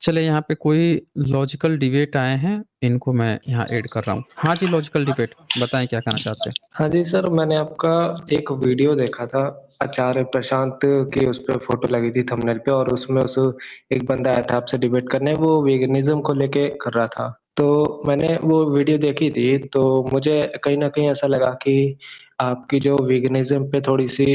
चलिए यहाँ पे कोई लॉजिकल डिबेट आए हैं, इनको मैं यहाँ ऐड कर रहा हूँ। हाँ जी, लॉजिकल डिबेट बताएँ क्या कहना चाहते हैं? हाँ जी सर, मैंने आपका एक वीडियो देखा था, आचार्य प्रशांत की उस पे फ़ोटो लगी थी थंबनेल पे और उसमें उस एक बंदा आया था आपसे डिबेट करने, वो वेगनिज़्म को लेके कर रहा था। तो मैंने वो वीडियो देखी थी, तो मुझे कहीं न कहीं ऐसा लगा कि आपकी जो वेगनिज़्म पे थोड़ी-सी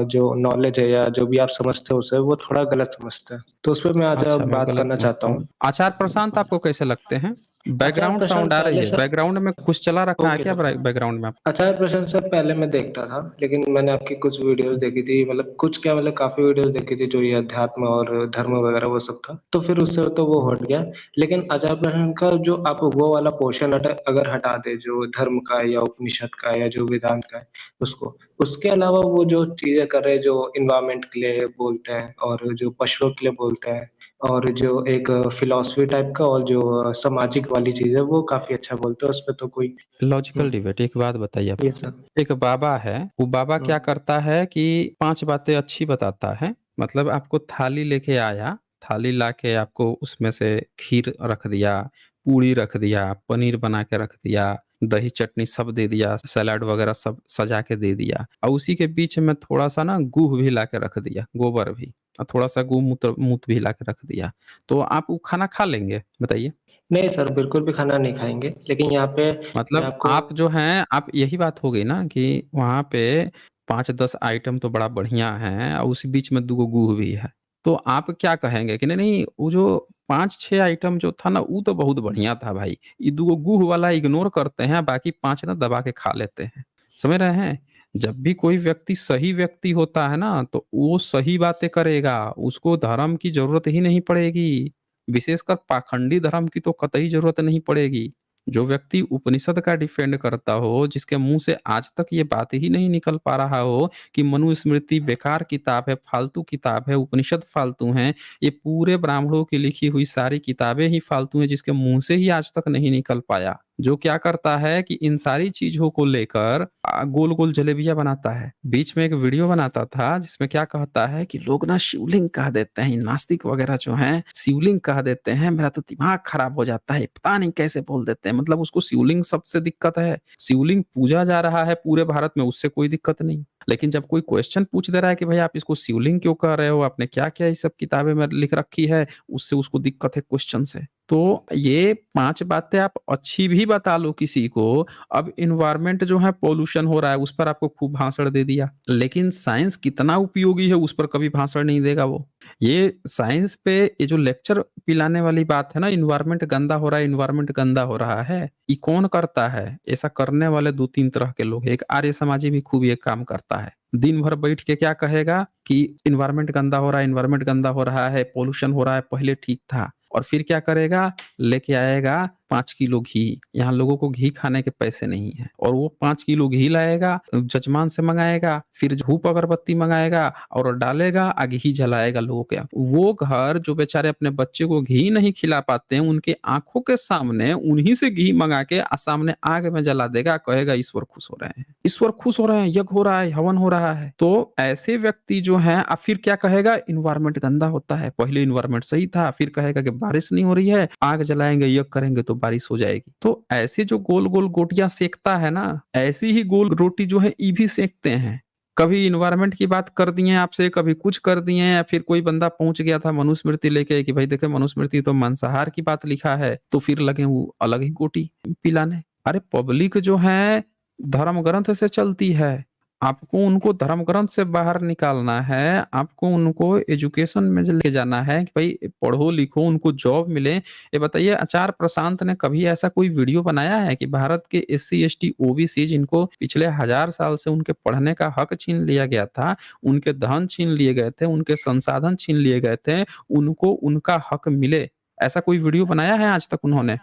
जो नॉलेज है या जो भी आप समझते हो उसे, वो थोड़ा गलत समझते हैं। तो उस पे मैं आज अच्छा, मैं बात गलत करना चाहता समझता हूँ। हूँ। आचार प्रशांत आपको कैसे लगते हैं? आचार्य बैकग्राउंड प्रशांत साउंड आ रही पहले है, से बैकग्राउंड में कुछ चला रखा है ओके क्या सर। बैकग्राउंड में आप? आचार्य प्रशांत सर पहले मैं देखता था, लेकिन मैंने आपकी कुछ वीडियोज़ देखी थी मतलब कुछ क्या मतलब काफ़ी वीडियोज़ देखी थी जो ये अध्यात्म और धर्म वगैरह वो सब था। तो फिर उससे तो वो हट गया। लेकिन आचार्य प्रशांत का जो आप वो वाला पोर्शन अगर हटा दें जो धर्म का है या उपनिषद का है या जो वेदांत का है उसको, उसके अलावा वो जो चीज़ें कर रहे हैं जो एनवायरनमेंट के लिए बोलते हैं और जो पशुओं के लिए बोलते हैं और जो एक फ़िलॉसफ़ी टाइप का और जो सामाजिक वाली चीज़ है वो काफ़ी अच्छा बोलते हैं, उसपे तो कोई लॉजिकल हुँ, डिबेट एक बात बताइए आप यस मुझे। सर। एक बाबा है, वो बाबा हुँ, क्या करता है कि 5 बातें अच्छी बताता है। मतलब आपको थाली लेके आया, थाली लाके आपको उसमें से खीर रख दिया, पूड़ी रख दिया, पनीर बना के रख दिया, दही चटनी सब दे दिया, सलाद वगैरह सब सजा के दे दिया और उसी के बीच में थोड़ा-सा ना गुह भी ला के रख दिया, गोबर भी और थोड़ा-सा मूत्र भी ला के रख दिया। तो आप वो खाना खा लेंगे? बताइए। नहीं सर, बिल्कुल भी खाना नहीं खाएँगे, लेकिन यहाँ पे मैं मतलब आपको आप जो हैं, आप यही बात हो गई ना कि वहाँ पे 5-10 आइटम तो बड़ा बढ़िया है और उसी बीच में 2 गो गुह भी है। तो आप क्या कहेंगे कि नहीं-नहीं वो जो 5-6 आइटम जो था ना, वो तो बहुत बढ़िया था भाई। ये 2 गो गुह वाला इग्नोर करते हैं, बाकी 5 ना दबा के खा लेते हैं। समझ रहे हैं? जब भी कोई व्यक्ति सही व्यक्ति होता है ना, तो वो सही बातें करेगा, उसको धर्म की ज़रूरत ही नहीं पड़ेगी। विशेषकर पाखंडी धर्म की तो कतई ज़रूरत नहीं पड़ेगी। जो व्यक्ति उपनिषद का डिफेंड करता हो, जिसके मुँह से आज तक ये बात ही नहीं निकल पा रहा हो कि मनुस्मृति बेकार किताब है, फालतू किताब है, उपनिषद फालतू हैं, ये पूरे ब्राह्मणों की लिखी हुई सारी किताबें ही फालतू हैं, जिसके मुँह से ही आज तक नहीं निकल पाया। जो क्या करता है कि इन सारी चीज़ों को लेकर गोल-गोल जलेबियाँ बनाता है। बीच में एक वीडियो बनाता था जिसमें क्या कहता है कि लोग ना शिवलिंग कह देते हैं, नास्तिक वगैरह जो हैं शिवलिंग कह देते हैं, मेरा तो दिमाग खराब हो जाता है, पता नहीं कैसे बोल देते हैं। मतलब उसको शिवलिंग शब्द से दिक्कत है। शिवलिंग पूजा जा रहा है पूरे भारत में, उससे कोई दिक्कत नहीं। लेकिन जब कोई क्वेश्चन पूछ दे रहा है कि भाई आप इसको शिवलिंग क्यों कह रहे हो? आपने क्या-क्या ये सब किताबें में लिख रखी है? उससे उसको दिक्कत है क्वेश्चन से। तो ये 5 बातें आप अच्छी भी बता लो किसी को, अब एनवायरनमेंट जो है पॉल्यूशन हो रहा है, उस पर आपको खूब भाषण दे दिया। लेकिन साइंस कितना उपयोगी है, उस पर कभी भाषण नहीं देगा वो। ये साइंस पे ये जो लेक्चर पिलाने वाली बात है ना, एनवायरनमेंट गंदा हो रहा है, एनवायरनमेंट गंदा हो रहा है, ये कौन करता है? ऐसा करने वाले 2-3 तरह के लोग हैं। एक आर्य समाजी भी खूब ये काम करता है। दिन भर बैठ के क्या कहेगा कि एनवायरनमेंट गंदा हो रहा है, एनवायरनमेंट गंदा हो रहा है, पॉल्यूशन हो रहा है, पहले ठीक था। और फिर क्या करेगा? लेके आएगा 5 किलो घी। यहाँ लोगों को घी खाने के पैसे नहीं हैं और वो 5 किलो घी लाएगा, जजमान से मँगाएगा, फिर धूप अगरबत्ती मँगाएगा और डालेगा, घी जलाएगा लोगों के यहाँ। वो घर जो बेचारे अपने बच्चे को घी नहीं खिला पाते हैं, उनके आँखों के सामने उन्हीं से घी मँगा के सामने आग में जला देगा, कहेगा ईश्वर खुश हो रहे हैं। ईश्वर खुश हो रहे हैं, यज्ञ हो रहा है, हवन हो रहा है। तो ऐसे व्यक्ति जो हैं फिर क्या कहेगा? एनवायरनमेंट गंदा होता है। पहले एनवायरनमेंट सही था, फिर कहेगा कि बारिश नहीं हो रही है, आग जलाएँगे, यज्ञ करेंगे तो बारिश हो जाएगी। तो ऐसे जो गोल-गोल गोटियाँ सेकता है ना, ऐसी ही गोल रोटी जो है ये भी सेकते हैं। कभी एनवायरनमेंट की बात कर दिए आपसे, कभी कुछ कर दिए या फिर कोई बंदा पहुँच गया था मनुस्मृति लेके कि भाई देखिए मनुस्मृति तो मांसाहार की बात लिखा है, तो फिर लगे वो अलग ही गोटी पिलाने। अरे पब्लिक जो है धर्म ग्रंथ से चलती है। आपको उनको धर्म ग्रंथ से बाहर निकालना है, आपको उनको एजुकेशन में लेके जाना है कि भाई पढ़ो लिखो, उनको जॉब मिले। ये बताइए आचार्य प्रशांत ने कभी ऐसा कोई वीडियो बनाया है कि भारत के एससी, एसटी, ओबीसी जिनको पिछले 1000 साल से उनके पढ़ने का हक छीन लिया गया था, उनके धन छीन लिए गए थे, उनके संसाधन छीन लिए गए थे, उनको उनका हक मिले। ऐसा कोई वीडियो बनाया है आज तक उन्होंने?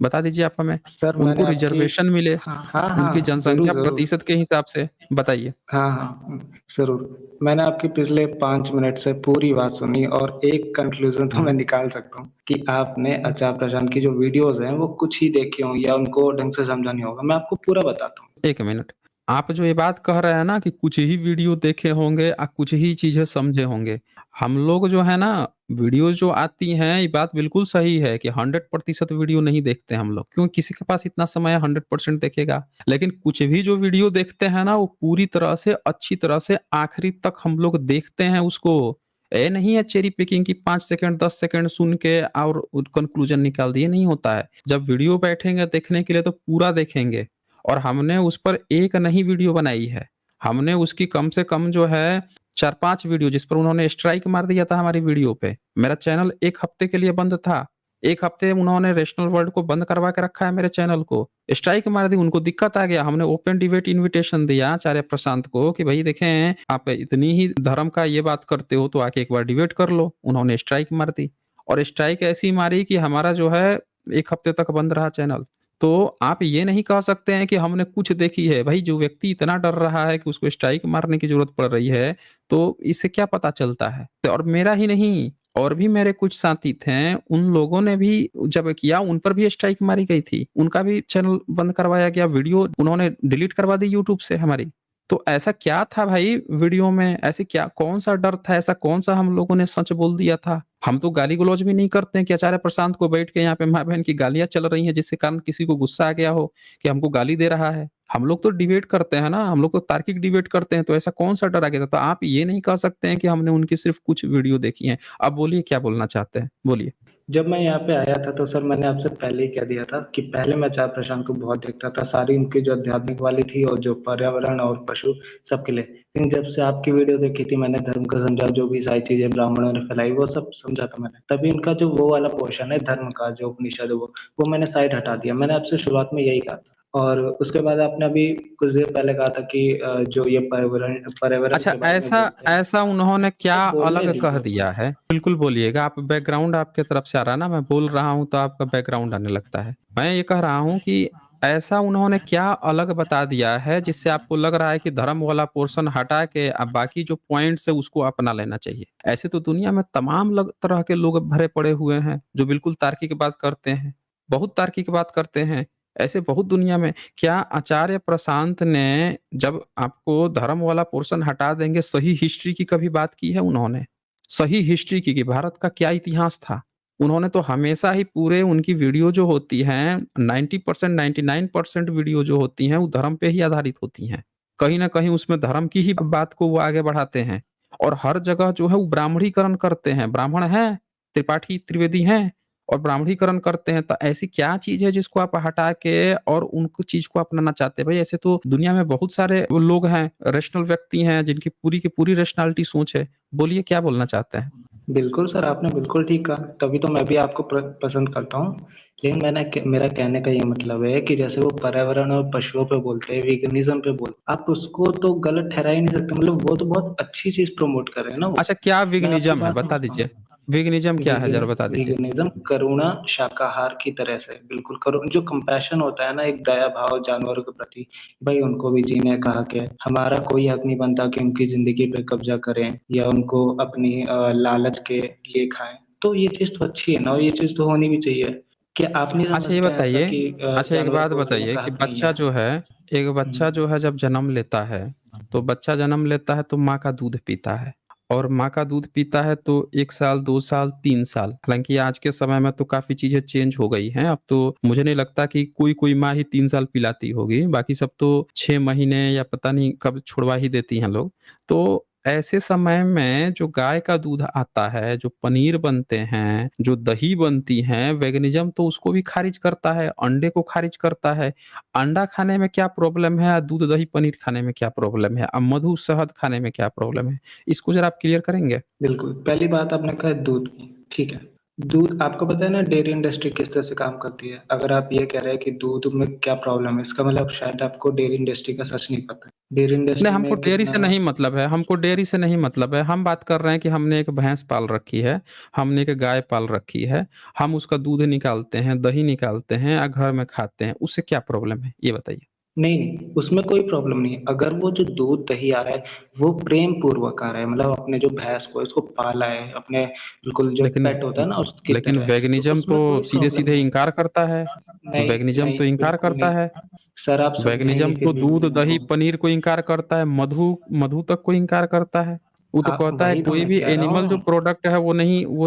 बता दीजिए आप हमें। सर मैंने उनको आपकी रिजर्वेशन मिले, हाँ, हाँ, उनकी हाँ, ज़रूर, जनसंख्या ज़रूर। प्रतिशत के हिसाब से, बताइए। हाँ, हाँ, ज़रूर। मैंने आपकी पिछले 5 मिनट से पूरी बात सुनी और एक कन्क्लूज़न तो मैं हुँ, निकाल सकता हूँ कि आपने हुँ। आचार्य प्रशांत की जो वीडियोज़ हैं, वो कुछ ही देखी होंगी या उनको ढंग से समझा नहीं होगा। मैं आपको पूरा बताता हूँ। 1 मिनट। आप जो ये बात कह रहे हैं ना कि कुछ ही वीडियो देखे होंगे कुछ ही चीज़ें समझे होंगे। हम लोग जो है ना वीडियोज़ जो आती हैं ये बात बिल्कुल सही है कि 100% वीडियो नहीं देखते हम लोग, क्यों किसी के पास इतना समय है 100% देखेगा। लेकिन कुछ भी जो वीडियो देखते हैं ना वो पूरी तरह से अच्छी तरह से आखिरी तक हम लोग देखते हैं उसको। ये नहीं है चेरी पिकिंग की 5 सेकंड 10 सेकंड सुन के और कंक्लूजन निकाल दिए, नहीं होता है। जब वीडियो बैठेंगे देखने के लिए तो पूरा देखेंगे। और हमने उस पर एक नहीं वीडियो बनाई है। हमने उसकी कम से कम जो है 4-5 वीडियो जिस पर उन्होंने स्ट्राइक मार दिया था हमारी वीडियो पे। मेरा चैनल 1 हफ्ते के लिए बंद था। 1 हफ्ते उन्होंने रैशनल वर्ल्ड को बंद करवा के रखा है मेरे चैनल को। स्ट्राइक मार दी, उनको दिक्कत आ गया। हमने ओपन डिबेट इन्विटेशन दिया आचार्य प्रशांत को कि भई देखें, आप इतनी ही धर्म का ये बात करते हो तो आके एक बार डिबेट कर लो। उन्होंने स्ट्राइक मार दी और स्ट्राइक ऐसी मारी कि हमारा जो है 1 हफ्ते तक बंद रहा चैनल। तो आप ये नहीं कह सकते हैं कि हमने कुछ देखी है। भाई जो व्यक्ति इतना डर रहा है कि उसको स्ट्राइक मारने की ज़रूरत पड़ रही है, तो इससे क्या पता चलता है? तो और मेरा ही नहीं, और भी मेरे कुछ साथी थे, उन लोगों ने भी जब किया, उन पर भी स्ट्राइक मारी गई थी। उनका भी चैनल बंद करवाया गया, वीडियो उन्होंने डिलीट करवा दी यूट्यूब से हमारी। तो ऐसा क्या था भाई वीडियो में? ऐसे क्या कौन-सा डर था? ऐसा कौन-सा हम लोगों ने सच बोल दिया था? हम तो गाली-गलौज भी नहीं करते हैं कि आचार्य प्रशांत को बैठ के यहाँ पे माँ-बहन की गालियाँ चल रही हैं, जिसके कारण किसी को गुस्सा आ गया हो कि हमको गाली दे रहा है। हम लोग तो डिबेट करते हैं ना, हम लोग तो तार्किक डिबेट करते हैं, तो ऐसा कौन-सा डर आ गया था? तो आप ये नहीं कह सकते हैं कि हमने उनकी सिर्फ़ कुछ वीडियो देखी हैं। अब बोलिए क्या बोलना चाहते हैं? बोलिए। जब मैं यहाँ पे आया था तो सर मैंने आपसे पहले ही कह दिया था कि पहले मैं आचार्य प्रशांत को बहुत देखता था, सारी उनकी जो आध्यात्मिक वाली थी और जो पर्यावरण और पशु सबके लिए। लेकिन जब से आपकी वीडियो देखी थी मैंने धर्म का समझा, जो भी सारी चीज़ें ब्राह्मणों ने फैलाई वो सब समझा था मैंने। तभी उनका जो वो वाला पोर्शन है धर्म का जो उपनिषद है वो मैंने साइड हटा दिया। मैंने आपसे शुरुआत में यही कहा था। और उसके बाद आपने अभी कुछ देर पहले कहा था कि जो ये पर्यावरण पर्यावरण अच्छा, के बारे में ऐसा बोलते हैं। ऐसा उन्होंने क्या सर बोलने अलग कह दीजिए। दिया है? बिल्कुल बोलिएगा, आप बैकग्राउंड आपके तरफ से आ रहा है ना, मैं बोल रहा हूँ तो आपका बैकग्राउंड आने लगता है। मैं ये कह रहा हूँ कि ऐसा उन्होंने क्या अलग बता दिया है जिससे आपको लग रहा है कि धर्म वाला पोर्शन हटा के अब बाकी जो पॉइंट्स है उसको अपना लेना चाहिए? ऐसे तो दुनिया में तमाम तरह के लोग भरे पड़े हुए हैं, जो बिल्कुल तार्किक बात करते हैं, बहुत तार्किक बात करते हैं। ऐसे बहुत दुनिया में क्या आचार्य प्रशांत ने जब आपको धर्म वाला पोर्शन हटा देंगे, सही हिस्ट्री की कभी बात की है उन्होंने? सही हिस्ट्री की कि भारत का क्या इतिहास था? उन्होंने तो हमेशा ही पूरे उनकी वीडियो जो होती हैं 90% 99% वीडियो जो होती हैं वो धर्म पे ही आधारित होती हैं। कहीं न कहीं उसमें धर्म की ही बात को वो आगे बढ़ाते हैं और हर जगह जो है वो ब्राह्मणीकरण करते हैं। ब्राह्मण हैं, त्रिपाठी, त्रिवेदी हैं और ब्राह्मणीकरण करते हैं, तो ऐसी क्या चीज़ है जिसको आप हटा के और उनको चीज़ को अपनाना चाहते हैं? भई ऐसे तो दुनिया में बहुत सारे लोग हैं, रैशनल व्यक्ति हैं जिनकी पूरी की पूरी रैशनैलिटी सोच है। बोलिए क्या बोलना चाहते हैं? बिल्कुल सर, आपने बिल्कुल ठीक कहा, तभी तो मैं भी आपको पसंद करता हूँ। लेकिन मेरा कहने का ये मतलब है कि जैसे वो पर्यावरण और पशुओं पे बोलते हैं, वीगनिज़्म पे आप उसको तो गलत ठहरा ही नहीं सकते। मतलब वो तो बहुत अच्छी चीज़ प्रमोट कर रहे हैं ना वो। अच्छा, क्या मैं आपकी वेगनिज़्म है? बात बता समझता दीजिए। हूँ। वेगनिज़्म क्या है वीगन ज़रा बता दीजिए? वीगनिज़्म करुणा शाकाहार की तरह से बिल्कुल करु जो कंपैशन होता है ना, एक दया भाव जानवरों के प्रति, भाई उनको भी जीने का हक है। हमारा कोई हक नहीं बनता कि उनकी ज़िंदगी पे कब्ज़ा करें या उनको अपनी लालच के लिए खाएँ। तो ये चीज़ तो अच्छी है ना, और ये चीज़ तो होनी भी चाहिए। क्या आप नहीं अच्छा ये समझते हैं ऐसा बताइए कि अच्छा एक जानवरों बात को जीने बताइए का कि हक नहीं है? एक बच्चा हुँ। जो है जब जन्म लेता है, तो बच्चा जन्म लेता है तो माँ का दूध पीता है और माँ का दूध पीता है तो 1 साल, 2 साल, 3 साल, हालाँकि आज के समय में तो काफ़ी चीज़ें चेंज हो गई हैं। अब तो मुझे नहीं लगता कि कोई-कोई माँ ही 3 साल पिलाती होगी, बाकी सब तो 6 महीने या पता नहीं कब छुड़वा ही देती हैं लोग। तो ऐसे समय में जो गाय का दूध आता है, जो पनीर बनते हैं, जो दही बनती हैं, वेगनिज़्म तो उसको भी खारिज करता है, अंडे को खारिज करता है। अंडा खाने में क्या प्रॉब्लम है? दूध, दही, पनीर खाने में क्या प्रॉब्लम है? अब मधु, शहद खाने में क्या प्रॉब्लम है? इसको ज़रा आप क्लियर करेंगे? बिल्कुल, पहली बात आपने कहा दूध की, ठीक है। दूध आपको पता है ना डेयरी इंडस्ट्री किस तरह से काम करती है? अगर आप ये कह रहे हैं कि दूध में क्या प्रॉब्लम है, इसका मतलब शायद आपको डेयरी इंडस्ट्री का सच नहीं पता है। डेयरी नहीं, इंडस्ट्री हमको में डेयरी कितना से नहीं मतलब है, हमको डेयरी से नहीं मतलब है। हम बात कर रहे हैं कि हमने एक भैंस पाल रखी है, हमने एक गाय पाल रखी है, हम उसका दूध निकालते हैं, दही निकालते हैं घर में खाते हैं, उससे क्या प्रॉब्लम है? ये बताइए? नहीं, नहीं, उसमें कोई प्रॉब्लम नहीं है। अगर वो जो दूध दही आ रहा है, वो प्रेम पूर्वक आ रहा है, मतलब अपने जो भैंस को इसको पाला है, अपने बिल्कुल जो लेकिन पेट होता है ना उसकी लेकिन तरह, तो वेगनिज़्म तो उसमें कोई प्रॉब्लम सीधे-सीधे नहीं इनकार है। करता है। नहीं, वेगनिज़्म नहीं, तो इनकार बिल्कुल करता नहीं। है। सर आप समझेंगे वेगनिज्म फिर तो भी दूध, नहीं मेरे दही, को। पनीर को इनकार करता है, मधु मधु तक को इनकार करता है। वो तो आप कहता है वही तो कोई मैं भी कह रहा एनिमल जो हूँ, प्रोडक्ट है वो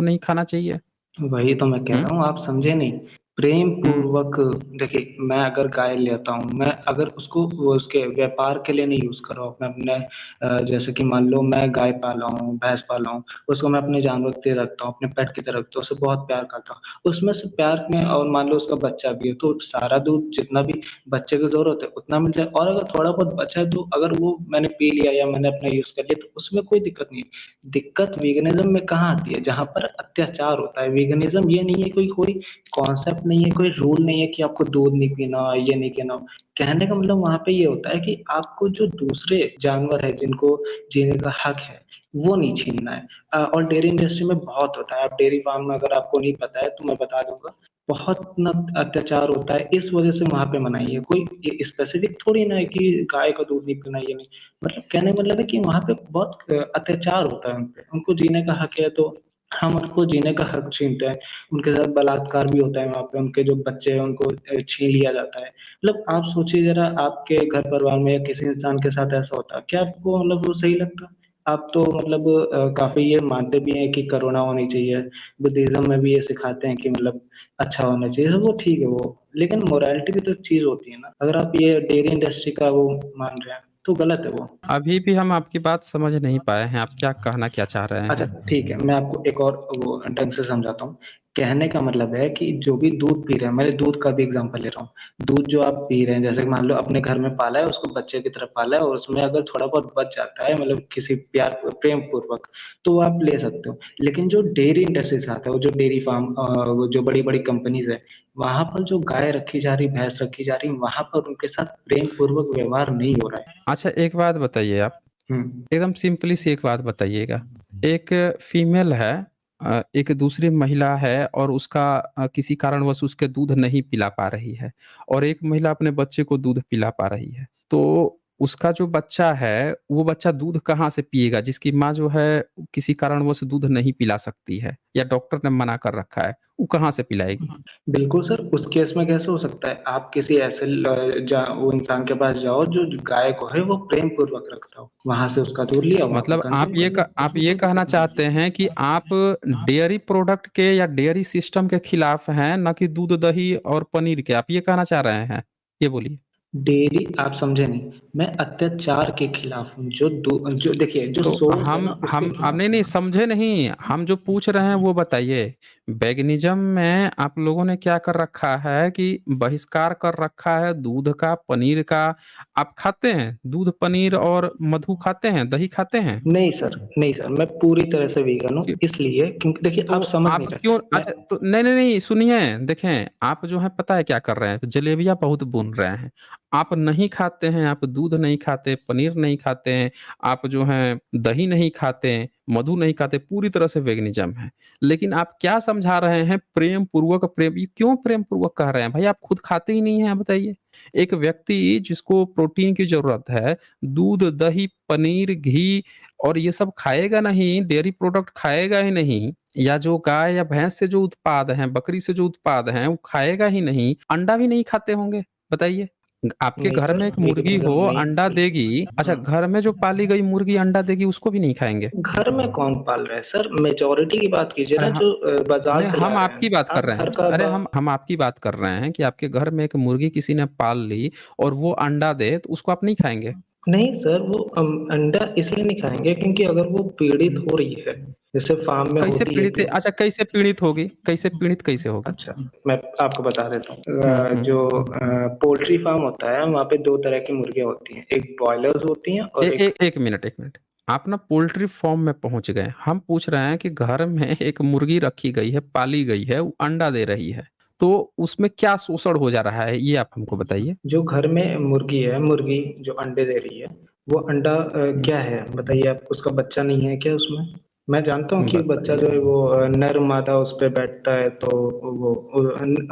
नहीं खाना चाहिए। वही तो मैं कह हुँ, रहा हूँ, आप समझे नहीं। प्रेम हुँ, पूर्वक, देखिए मैं अगर गाय लेता हूँ, मैं अगर उसको वो उसके व्यापार के लिए नहीं यूज कर रहा हूँ, अपने अपने जैसे कि मान लो मैं गाय पाला हूँ, भैंस पाला हूँ, उसको मैं अपने जानवर की तरह रखता हूँ, अपने पेट की तरह रखता हूँ, उसे बहुत प्यार करता हूँ, उसमें से प्यार में, और मान लो उसका बच्चा भी है, तो सारा दूध जितना भी बच्चे की जरूरत है उतना मिल जाए, और अगर थोड़ा बहुत बचा है तो अगर वो मैंने पी लिया या मैंने अपना यूज कर लिया तो उसमें कोई दिक्कत नहीं है। दिक्कत वीगनिज्म में कहाँ आती है, जहां पर अत्याचार होता है। वीगनिज्म ये नहीं है, कोई कोई कॉन्सेप्ट नहीं है, कोई रूल नहीं है कि आपको दूध नहीं पीना, ये नहीं पीना। कहने का मतलब वहां पे ये होता है कि आपको जो दूसरे जानवर है जिनको जीने का हक है वो नहीं छीनना है। और डेयरी इंडस्ट्री में बहुत होता है। आप डेयरी फार्म में, अगर आपको नहीं पता है तो मैं बता दूंगा, बहुत ना अत्याचार होता है, इस वजह से वहां पे मनाही है। कोई स्पेसिफिक थोड़ी ना है कि गाय का दूध नहीं पीना, ये नहीं। मतलब कहने का मतलब है कि वहां पे बहुत अत्याचार होता है उन पे। उनको जीने का हक है तो हम उनको जीने का हक छीनते हैं। उनके साथ बलात्कार भी होता है वहां पे, उनके जो बच्चे हैं उनको छीन लिया जाता है। मतलब आप सोचिए जरा, आपके घर परिवार में या किसी इंसान के साथ ऐसा होता, क्या आपको मतलब वो सही लगता? आप तो मतलब काफी ये मानते भी हैं कि करुणा होनी चाहिए, बुद्धिज्म में भी ये सिखाते हैं कि मतलब अच्छा होना चाहिए, तो वो ठीक है वो। लेकिन मोरालिटी भी तो एक चीज होती है ना, अगर आप ये डेयरी इंडस्ट्री का वो मान रहे हैं तो गलत है वो। अभी भी हम आपकी बात समझ नहीं पाए हैं, आप क्या चाह रहे अच्छा हैं? ठीक है, मैं आपको एक और वो ढंग से समझाता हूँ। कहने का मतलब है कि जो भी दूध पी रहे हैं, मैं दूध का भी एग्जांपल ले रहा हूँ। दूध जो आप पी रहे हैं, जैसे कि मान लो अपने घर में पाला है, उसको बच्चे की तरह पाला है, और उसमें अगर थोड़ा बहुत बच जाता है, मतलब किसी प्यार प्रेम पूर्वक, तो वो आप ले सकते हो। लेकिन जो डेयरी इंडस्ट्री से आता है, वो जो डेयरी फार्म, वो जो बड़ी बड़ी कंपनीज है, वहां पर जो गाय रखी जा रही, भैंस रखी जा रही, वहां पर उनके साथ प्रेम पूर्वक व्यवहार नहीं हो रहा है। अच्छा, एक बात बताइए आप, हम्म। एकदम सिंपली सी एक बात बताइएगा। एक फीमेल है, एक दूसरी महिला है और उसका किसी कारणवश उसके दूध नहीं पिला पा रही है, और एक महिला अपने बच्चे को दूध पिला पा रही है। तो उसका जो बच्चा है, वो बच्चा दूध कहाँ से पिएगा? जिसकी माँ जो है किसी कारणवश दूध नहीं पिला सकती है या डॉक्टर ने मना कर रखा है, वो कहाँ से पिलाएगी? बिल्कुल सर, उस केस में कैसे हो सकता है? आप किसी ऐसे वो इंसान के पास जाओ जो गाय को है वो प्रेम पूर्वक रखता हो, वहां से उसका दूध लिया, वहां पे मतलब कंज्यूम कर लिया, आप उसमें ये कोई कहना दिक्कत नहीं चाहते है। हैं कि आप डेयरी प्रोडक्ट के या डेयरी सिस्टम के खिलाफ हैं, ना कि दूध, दही और पनीर के? आप ये कहना चाह रहे हैं? ये बोलिए। डेयरी आप समझे नहीं, मैं अत्याचार के खिलाफ हूँ। जो देखिए, जो तो सोर्स है ना उसके हम आप खिलाफ नहीं, हूँ नहीं मैं। समझे नहीं, हम जो पूछ रहे हैं वो बताइए। वेगनिज्म में आप लोगों ने क्या कर रखा है कि बहिष्कार कर रखा है दूध का, पनीर का। आप खाते हैं दूध, पनीर और मधु खाते हैं, दही खाते हैं? नहीं सर, नहीं सर, मैं पूरी तरह से वीगन हूँ, इसलिए क्योंकि देखिए तो आप समझ आप नहीं रहे। क्यों, मैं अच्छा तो नहीं नहीं नहीं, सुनिए, देखें आप जो है पता है क्या कर रहे हैं, जलेबियां बहुत बुन रहे हैं। आप नहीं खाते हैं, आप दूध नहीं खाते, पनीर नहीं खाते हैं, आप जो है दही नहीं खाते, मधु नहीं खाते, पूरी तरह से वेगनिज्म है। लेकिन आप क्या समझा रहे हैं? प्रेम पूर्वक, प्रेम, ये क्यों प्रेम पूर्वक कह रहे हैं भाई? आप खुद खाते ही नहीं हैं, बताइए। एक व्यक्ति जिसको प्रोटीन की जरूरत है, दूध, दही, पनीर, घी और ये सब खाएगा नहीं, डेयरी प्रोडक्ट खाएगा ही नहीं, या जो गाय या भैंस से जो उत्पाद हैं, बकरी से जो उत्पाद हैं, वो खाएगा ही नहीं, अंडा भी नहीं खाते होंगे, बताइए। आपके नहीं घर सर, में एक मुर्गी वीगनिज्म हो, नहीं। अंडा देगी, अच्छा हाँ, घर में जो पाली गई मुर्गी अंडा देगी, उसको भी नहीं खाएंगे? घर में कौन पाल रहा है सर? मेजोरिटी की बात कीजिए अरे ना, हाँ, जो बाजार नहीं से ला हम रहे हैं। आपकी बात कर आप रहे घर हैं, का अरे हम आपकी बात कर रहे हैं कि आपके घर में एक मुर्गी किसी ने पाल ली और वो अंडा दे, तो उसको आप नहीं खाएंगे? नहीं सर, वो अंडा इसलिए नहीं खाएंगे क्योंकि अगर वो पीड़ित हो रही है, जैसे फार्म में कैसे होती है पीड़ित है? जो। अच्छा, कैसे पीड़ित होगी, कैसे पीड़ित कैसे होगी? अच्छा, मैं आपको बता देता हूँ। हम्म। जो पोल्ट्री फार्म होता है, वहाँ पे दो तरह की मुर्गियाँ होती हैं, एक बॉयलर्स होती हैं और एक। एक मिनट, एक मिनट। आप ना पोल्ट्री फार्म में पहुंच गए, हम पूछ रहे हैं कि घर में एक मुर्गी रखी गई है, पाली गई है, वो अंडा दे रही है, तो उसमें क्या शोषण हो जा रहा है, ये आप हमको बताइए। जो घर में मुर्गी है, मुर्गी जो अंडे दे रही है, वो अंडा हम्म। क्या है बताइए आप? उसका बच्चा नहीं है क्या उसमें? मैं जानता हूँ कि बच्चा जो बताइए। है वो नर मादा उस पे बैठता है, तो वो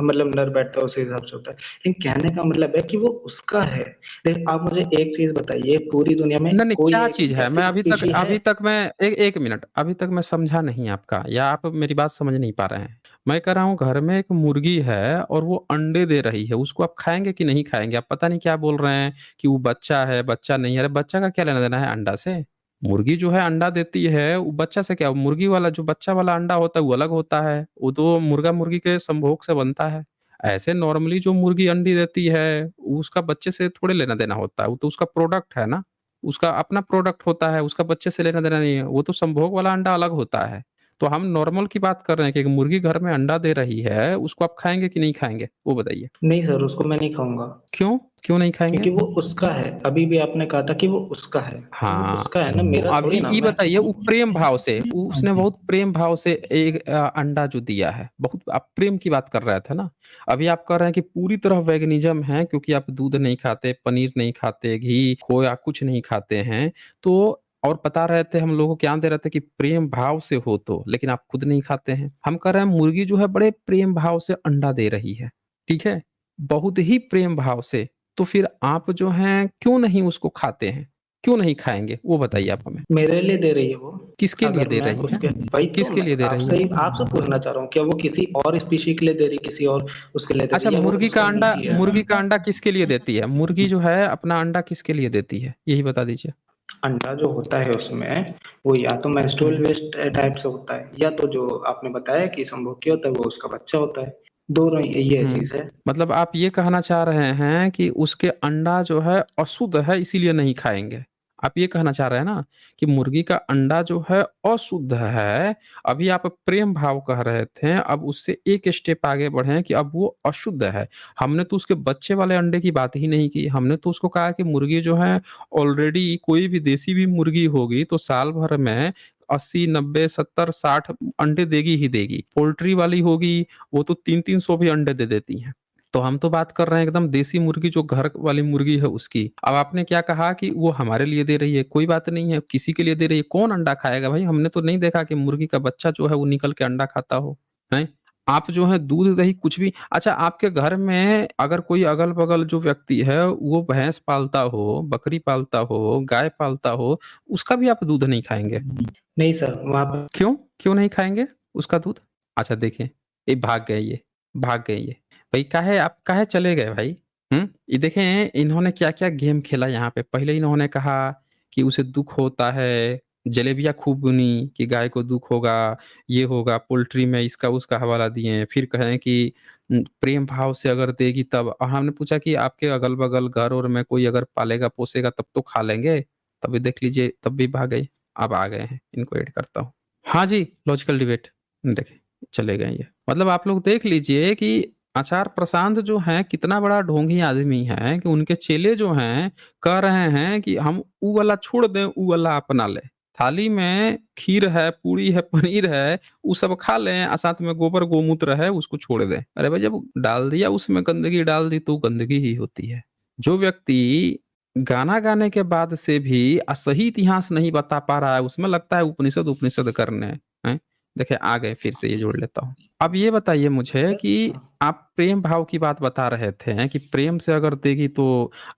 मतलब नर बैठता है उसी हिसाब से होता है। लेकिन कहने का मतलब है कि वो उसका है। लेकिन आप मुझे एक चीज बताइए, पूरी दुनिया में नहीं, नहीं, कोई क्या एक चीज़ है? मैं ऐसी स्पीशी है? अभी तक मैं ए 1 मिनट, अभी तक मैं समझा नहीं आपका, या आप मेरी बात समझ नहीं पा रहे हैं। मैं कह रहा हूँ घर में एक मुर्गी है और वो अंडे दे रही है, उसको आप खाएँगे कि नहीं खाएँगे? आप पता नहीं क्या बोल रहे हैं कि वो बच्चा है, बच्चा नहीं है। अरे बच्चा का क्या लेना-देना है अंडा से? मुर्गी जो है अंडा देती है, वो बच्चा से क्या, मुर्गी वाला जो बच्चा वाला अंडा होता है वो अलग होता है, वो तो मुर्गा-मुर्गी के संभोग से बनता है। ऐसे नॉर्मली जो मुर्गी अंडी देती है, उसका बच्चे से थोड़ी लेना-देना होता है, वो तो उसका प्रोडक्ट है ना। उसका अपना प्रोडक्ट होता है, उसका बच्चे से लेना-देना नहीं है, वो तो संभोग वाला अंडा अलग होता है। तो हम नॉर्मल की बात कर रहे हैं कि एक मुर्गी घर में अंडा दे रही है, उसको आप खाएँगे कि नहीं खाएँगे? वो बताइए। नहीं सर, उसको मैं नहीं खाऊंगा। क्यों? क्यों नहीं खाएँगे? क्योंकि वो उसका है। अभी भी आपने कहा था कि वो उसका है, तो वो हाँ, उसका है ना, तो मेरा थोड़ी अभी ना। ये मैं बताइए वो प्रेम भाव से उसने बहुत प्रेम भाव से एक अंडा जो दिया है, बहुत आप प्रेम की बात कर रहे थे ना? अभी आप कह रहे हैं कि पूरी तरह वेगनिज़्म है क्योंकि आप दूध नहीं खाते, पनीर नहीं खाते, घी, खोया कुछ नहीं खाते हैं, तो और बता रहे थे हम लोगों को ज्ञान दे रहे थे कि प्रेम भाव से हो तो, लेकिन आप खुद नहीं खाते हैं। हम कह रहे हैं मुर्गी जो है बड़े प्रेम भाव से अंडा दे रही है, ठीक है? बहुत ही प्रेम भाव से, तो फिर आप जो हैं क्यों नहीं उसको खाते हैं? क्यों नहीं खाएँगे? वो बताइए आप हमें। मेरे लिए दे रही है वो। किसके लिए अगर दे मैं रही है? उसके, वही तो किसके मैं लिए दे रही आपसे है? आपसे पूछना चाह रहा हूँ, क्या वो किसी और स्पीशी के लिए दे रही, किसी और उसके लिए दे अच्छा, रही, या वो उसका ही है? मुर्गी का अंडा किसके लिए देती है? मुर्गी जो है अपना अंडा किसके लिए देती है? यही बता दीजिए। अंडा जो होता है उसमें, वो या तो मेंस्ट्रुअल हुँ, वेस्ट टाइप से होता है, या तो जो आपने बताया कि संभोग होता है वो उसका बच्चा होता है। दोनों ये हुँ। चीज है। मतलब आप ये कहना चाह रहे हैं कि उसके अंडा जो है अशुद्ध है इसीलिए नहीं खाएँगे। आप ये कहना चाह रहे हैं ना कि मुर्गी का अंडा जो है अशुद्ध है, अभी आप प्रेम भाव कह रहे थे, अब उससे एक स्टेप आगे बढ़े कि अब वो अशुद्ध है। हमने तो उसके बच्चे वाले अंडे की बात ही नहीं की, हमने तो उसको कहा कि मुर्गी जो है ऑलरेडी कोई भी देसी भी मुर्गी होगी तो साल भर में 80, 90, 70, 60 अंडे देगी ही देगी। पोल्ट्री वाली होगी वो तो 3-300 भी अंडे दे देती हैं। तो हम तो बात कर रहे हैं एकदम देसी मुर्गी जो घर वाली मुर्गी है उसकी। अब आपने क्या कहा कि वो हमारे लिए दे रही है, कोई बात नहीं है, किसी के लिए दे रही है, कौन अंडा खाएगा भाई? हमने तो नहीं देखा कि मुर्गी का बच्चा जो है वो निकल के अंडा खाता हो, हैं? आप जो है दूध-दही कुछ भी अच्छा आपके घर में अगर कोई अगल-बगल जो व्यक्ति है वो भैंस पालता हो, बकरी पालता हो, गाय पालता हो, उसका भी आप दूध नहीं खाएँगे? नहीं सर, वहाँ पे क्यों? क्यों नहीं खाएँगे उसका दूध? अच्छा देखिए, ये भाग गए ये, भाग गए ये। भई काहे आप काहे चले गए भाई? हुँ? ये देखें इन्होंने क्या-क्या गेम खेला यहाँ पे। पहले इन्होंने कहा कि उसे दुःख होता है, जलेबियाँ खूब बुनी कि गाय को दुःख होगा, ये होगा, पोल्ट्री में इसका उसका हवाला दिए। फिर कहें कि प्रेम भाव से अगर देगी तब और हमने पूछा कि आपके अगल-बगल घर-और में कोई अगर पालेगा-पोसेगा तब तो खा लेंगे। तभी देख लीजिए तब भी भाग गए। अब आ गए हैं, इनको ऐड करता हूँ। हाँ जी, लॉजिकल डिबेट। देखें, चले गए ये। मतलब आप लोग देख लीजिए कि आचार्य प्रशांत जो हैं कितना बड़ा ढोंगी आदमी है कि उनके चेले जो हैं, कह रहे हैं कि हम ऊ वाला छोड़ दें, ऊ वाला अपना लें। थाली में खीर है, पूड़ी है, पनीर है, वो सब खा लें साथ में गोबर गोमूत्र है उसको छोड़ दें। अरे भाई जब डाल दिया उसमें गंदगी डाल दी तो गंदगी ही होती है। जो व्यक्ति गाना गाने के बाद से भी सही इतिहास नहीं बता पा रहा है, उसमें लगता है उपनिषद उपनिषद करने, हैं? देखिए आ गए फिर से ये जोड़ लेता हूँ। अब ये बताइए मुझे सर, कि आप प्रेम भाव की बात बता रहे थे कि प्रेम से अगर देगी तो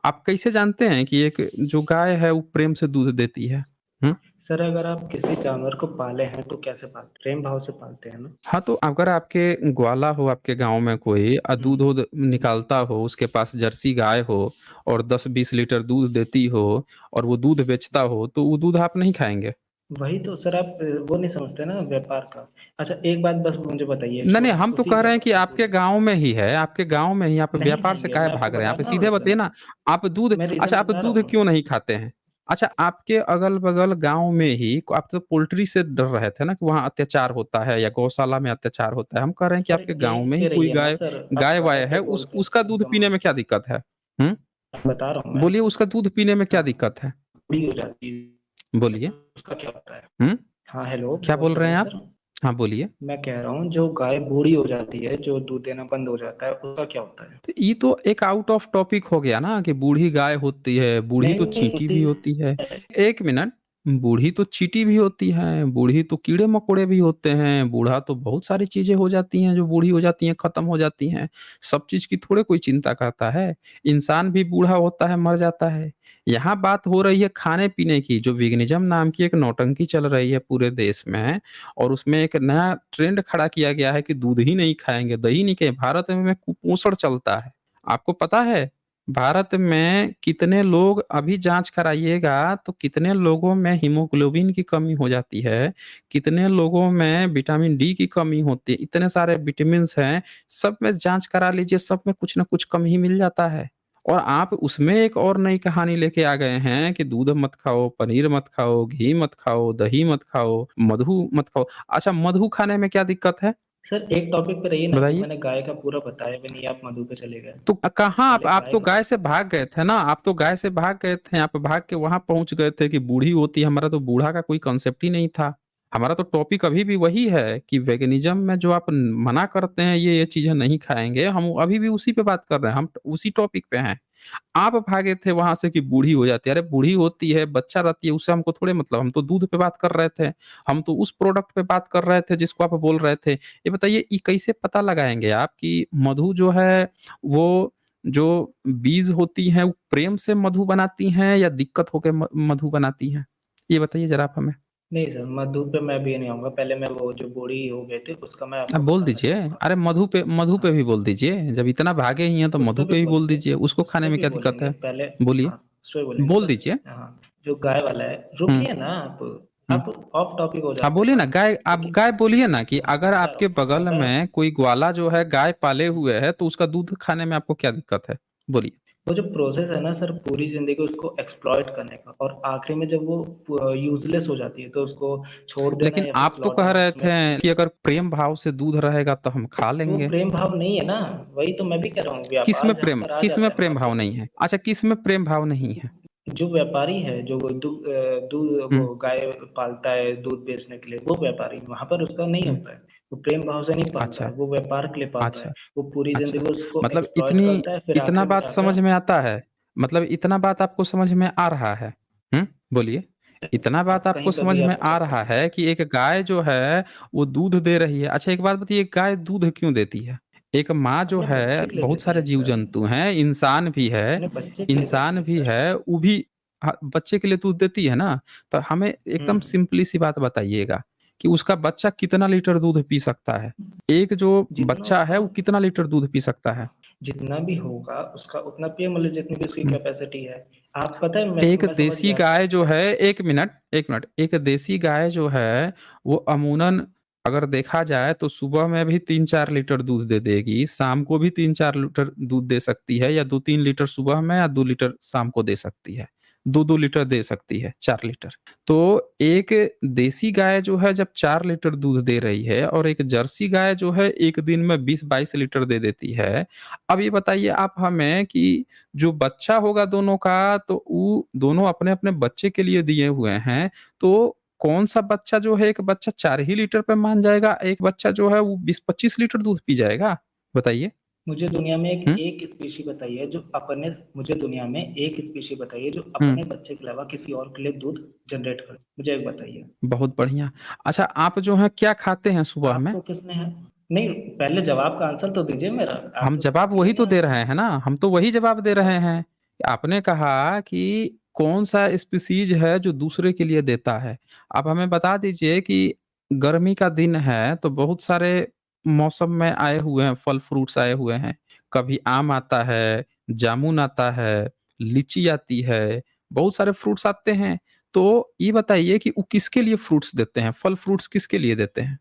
आप कैसे जानते हैं कि एक जो गाय है वो प्रेम से दूध देती है? हुँ? सर अगर आप किसी जानवर को पाले हैं तो कैसे पालते, प्रेम भाव से पालते हैं ना। हाँ, तो अगर आपके ग्वाला हो आपके गाँव में कोई दूध-वूध निकालता हो, उसके पास जर्सी गाय हो और 10-20 लीटर दूध देती हो और वो दूध बेचता हो, तो वो दूध आप नहीं खाएँगे? वही तो सर, आप वो नहीं समझते ना व्यापार का। अच्छा एक बात बस मुझे बताइए, नहीं, नहीं, छोटी हम तो उसी कह रहे हैं कि व्यापार से आपके जुड़ी। गाँव में ही है, आपके गाँव में ही आप नहीं व्यापार नहीं से है, काहे मैं आपको भाग रहे हैं? बता आप रहा हूँ सीधे बताइए रीजन। ना, आप दूध मैं अच्छा रीजन आप बता रहा दूध हूँ। क्यों नहीं खाते हैं? अच्छा आपके अगल-बगल गाँव में ही आप तो पोल्ट्री से डर रहे थे ना कि वहाँ अत्याचार होता है या गौशाला में अत्याचार होता है। हम कह रहे हैं कि सर आपके गाँव में एक ही पे कोई रहिए ना गाय सर, आप गाय-वाय बार है पे बोल के उसका दूध एकदम। पीने में क्या दिक्कत है? हुँ? बता रहा हूँ मैं। बोलिए उसका दूध पीने में क्या हाँ, दिक्कत है? बूढ़ी हो जाती है बोलिए। तो उसका क्या होता है? हुँ? हाँ हेलो, क्या बोल बोल रहे रहे हैं हैं आप? सर। हाँ, बोलिए। मैं कह रहा हूँ जो गाय बूढ़ी हो जाती है, जो दूध देना बंद हो जाता है, उसका क्या होता है? तो ये तो एक आउट ऑफ टॉपिक हो गया ना कि बूढ़ी गाय होती है, बूढ़ी नहीं तो नहीं चींटी उसी। भी होती है। 1 मिनट बूढ़ी तो चींटी भी होती है, बूढ़ी तो कीड़े-मकोड़े भी होते हैं, बूढ़ा तो बहुत सारी चीज़ें हो जाती हैं जो बूढ़ी हो जाती हैं, खत्म हो जाती हैं। सब चीज़ की थोड़े कोई चिंता करता है। इंसान भी बूढ़ा होता है, मर जाता है। यहाँ बात हो रही है खाने-पीने की, जो वेगनिज़म नाम की एक नौटंकी चल रही है पूरे देश में और उसमें एक नया ट्रेंड खड़ा किया गया है कि दूध ही नहीं खाएँगे, दही नहीं खाएँ। भारत में कुपोषण चलता है। आपको पता है? भारत में कितने लोग अभी जाँच कराइएगा तो कितने लोगों में हीमोग्लोबिन की कमी हो जाती है, कितने लोगों में विटामिन डी की कमी होती है, इतने सारे विटामिन्स हैं, सब में जाँच करा लीजिए, सब में कुछ न कुछ कम ही मिल जाता है। और आप उसमें एक और नई कहानी लेके आ गए हैं कि दूध मत खाओ, पनीर मत खाओ, घी मत खाओ, दही मत खाओ, मधु मत खाओ। अच्छा मधु खाने में क्या दिक्कत है? सर एक टॉपिक पे रहिए ना, अभी बताइए? मैंने गाय का पूरा बताया भी नहीं, आप मधु पे चले गए। तो कहाँ पहले आप गाय तो का गाय से भाग गए थे ना, आप तो गाय से भाग गए थे, आप भाग के वहाँ पहुँच गए थे कि बूढ़ी होती है, हमारा तो बूढ़ा का कोई कांसेप्ट ही नहीं था। हमारा तो टॉपिक अभी भी वही है कि वेगनिज़्म में जो आप मना करते हैं ये चीज़ें नहीं खाएँगे, हम अभी भी उसी पे बात कर रहे हैं, हम उसी टॉपिक पे हैं। आप भागे थे वहाँ से कि बूढ़ी हो जाती है, अरे बूढ़ी होती है, बच्चा रहती है, उससे हमको थोड़े मतलब, हम तो दूध पे बात कर रहे थे। हम तो उस प्रोडक्ट पे बात कर रहे थे जिसको आप बोल रहे थे। ये बताइए ये कैसे पता लगाएँगे आप कि मधु जो है वो जो बीज होती हैं वो प्रेम से मधु बनाती हैं या दिक्कत होके मधु बनाती हैं? ये बताइए ज़रा आप हमें। नहीं सर, मधु पे मैं अभी नहीं आऊँगा, पहले मैं वो जो बूढ़ी हो गए थे उसका मैं आप आपको बोल बताना दीजिए। चाहूँगा। अरे मधु पे हाँ, भी बोल दीजिए। जब इतना भागे ही हैं तो उस पे मधु भी पे भी बोल बोलेंगे, दीजिए। उसको उस खाने पे में भी क्या दिक्कत बोलेंगे है? पहले। बोलिए। हाँ, उस पे बोलेंगे बोल बस। दीजिए। हाँ, जो गाय वाला है, हुँ, रुकिए ना हुँ। आप ऑफ टॉपिक हो हाँ, जाते हैं बोलिए ना बात। गाय, आप देखिए, गाय बोलिए ना कि हाँ, अगर बता रहा आपके हूँ, बगल अगर में कोई ग्वाला जो है गाय पाले हुए है तो उसका दूध खाने में आपको क्या दिक्कत है? बोलिए। वो जो प्रोसेस है ना सर, पूरी ज़िंदगी उसको एक्सप्लॉइट करने का, और आखिरी में जब वो यूज़लेस हो जाती है तो उसको छोड़ देना लेकिन या फिर आप तो स्लॉटर कह रहे हाउस में। थे कि अगर प्रेम भाव से दूध रहेगा तो हम खा वो लेंगे। प्रेम भाव नहीं है ना, वही तो मैं भी कह रहा हूँ, व्यापार किसमें जहाँ प्रेम पर आ किसमें जाता है ना प्रेम भाव नहीं ऑटोमेटिक है? से। अच्छा किसमें प्रेम भाव नहीं है? जो व्यापारी है, जो दूध हुँ, वो गाय पालता है दूध बेचने के लिए, वो व्यापारी, वहाँ पर उसका नहीं हुँ। होता है। वो प्रेम भाव से नहीं पालता है, अच्छा, वो व्यापार के लिए पालता है। अच्छा, वो पूरी अच्छा। ज़िंदगी उसको मतलब एक्सप्लॉइट करता है, फिर इतना आखिर में बात जाकर समझ में आता है? मतलब इतना बात आपको समझ में आ रहा है? हुँ, बोलिए। इतना बात आप आपको कहीं का समझ भी में आप आ पकड़ रहा सकते हैं। है कि एक गाय जो है वो दूध दे रही है। अच्छा एक बात बताइए गाय दूध क्यों देती है? एक माँ जो अपने है बच्चे के लिए बहुत देती सारे हैं सर, जीव-जंतु हैं, अपने बच्चे के लिए देती इंसान हैं भी सर। है, बच्चे के लिए दूध देती है ना? तो हमें हुँ, एकदम सिंपली सी बात बताइएगा कि उसका बच्चा कितना लीटर दूध पी सकता है? एक जो जितना बच्चा है उसका वो कितना लीटर दूध पी सकता है? जितना भी होगा उसका उतना पिए, मतलब जितनी भी उसकी हुँ। कैपेसिटी है। आप पता है, एक मैं समझ देसी गया आपकी गाय जो बात। है 1 मिनट, 1 मिनट। एक देसी गाय जो है वो अमूमन अगर देखा जाए तो सुबह में भी 3-4 लीटर दूध दे देगी, शाम को भी 3-4 लीटर दूध दे सकती है या 2-3 लीटर सुबह में या 2 लीटर शाम को दे सकती है। 2-2 लीटर दे सकती है, 4 लीटर। तो एक देसी गाय जो है जब 4 लीटर दूध दे रही है और एक जर्सी गाय जो है 1 दिन में 20-22 लीटर दे देती है। अब ये बताइए आप हमें कि जो बच्चा होगा दोनों का तो वो दोनों अपने-अपने बच्चे के लिए दिए हुए हैं, तो कौन-सा बच्चा जो है एक बच्चा 4 ही लीटर पे मान जाएगा, एक बच्चा जो है वो 20-25 लीटर दूध पी जाएगा? बताइए। मुझे दुनिया में हुँ, एक स्पीशी बताइए जो अपने मुझे दुनिया में एक स्पीशी बताइए जो हुँ, अपने बच्चे के अलावा किसी और के लिए दूध जनरेट करे। मुझे एक बताइए। बहुत बढ़िया। अच्छा आप जो हैं क्या खाते हैं सुबह में? आपको किसने है? नहीं, पहले जवाब का आंसर तो दीजिए मेरा। आप हम तो जवाब दिए वही नहीं तो दे आंसर। रहे हैं ना, हम तो वही जवाब दे रहे आप हैं। आपने कहा कि कौन-सा स्पीशीज़ है जो दूसरे के लिए देता है। आप हमें बता दीजिए कि गर्मी का दिन है तो बहुत सारे मौसम में आए हुए हैं, फल-फ्रूट्स आए हुए हैं। कभी आम आता है, जामुन आता है, लीची आती है, बहुत सारे फ्रूट्स आते हैं। तो ये बताइए कि वो किसके लिए फ्रूट्स देते हैं? फल-फ्रूट्स किसके लिए देते हैं?